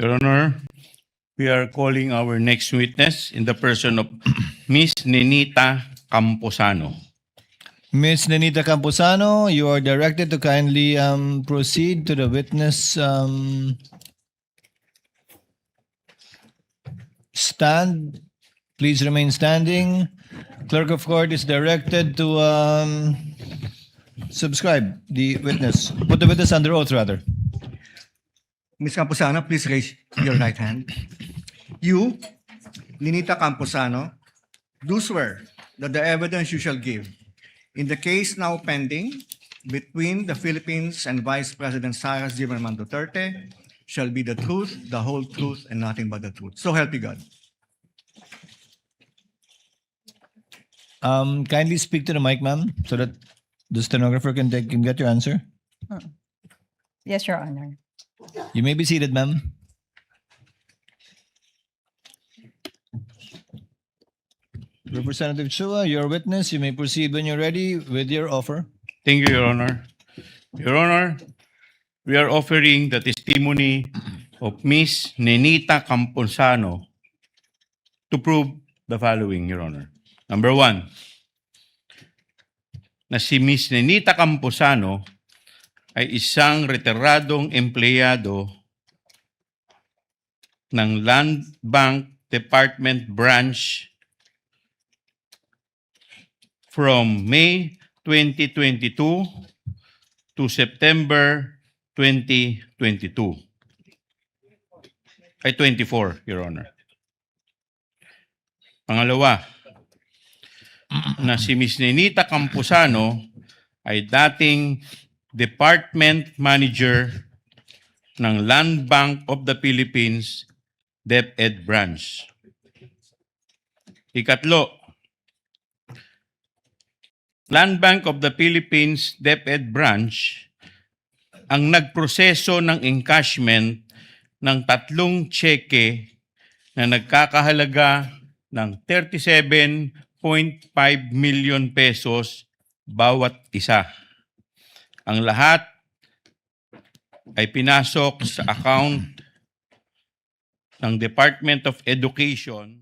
Your Honor, we are calling our next witness in the person of Miss Nenita Camposano. Ms. Nenita Camposano, you are directed to kindly proceed to the witness stand. Please remain standing. Clerk of Court is directed to subscribe the witness. Put the witness under oath, rather. Ms. Camposano, please raise your right hand. You, Ninita Camposano, do swear that the evidence you shall give in the case now pending between the Philippines and Vice President Sara Zimmerman Duterte shall be the truth, the whole truth, and nothing but the truth. So help you God. Kindly speak to the mic, ma'am, so that the stenographer can get your answer. Yes, Your Honor. You may be seated, ma'am. Representative Chua, your witness. You may proceed when you're ready with your offer. Thank you, Your Honor. Your Honor, we are offering the testimony of Miss Nenita Camposano to prove the following, Your Honor. Number one, na si Miss Nenita Camposano ay isang retiradong empleyado ng Land Bank Department Branch from May 2022 to September 2022. Ay 24, Your Honor. Pangalawa, na si Ms. Nenita Camposano ay dating Department Manager ng Land Bank of the Philippines DepEd Branch. Ikatlo, Land Bank of the Philippines DepEd Branch ang nagproseso ng encashment ng 3 tseke na nagkakahalaga ng 37.5 million pesos bawat isa. Ang lahat ay pinasok sa account ng Department of Education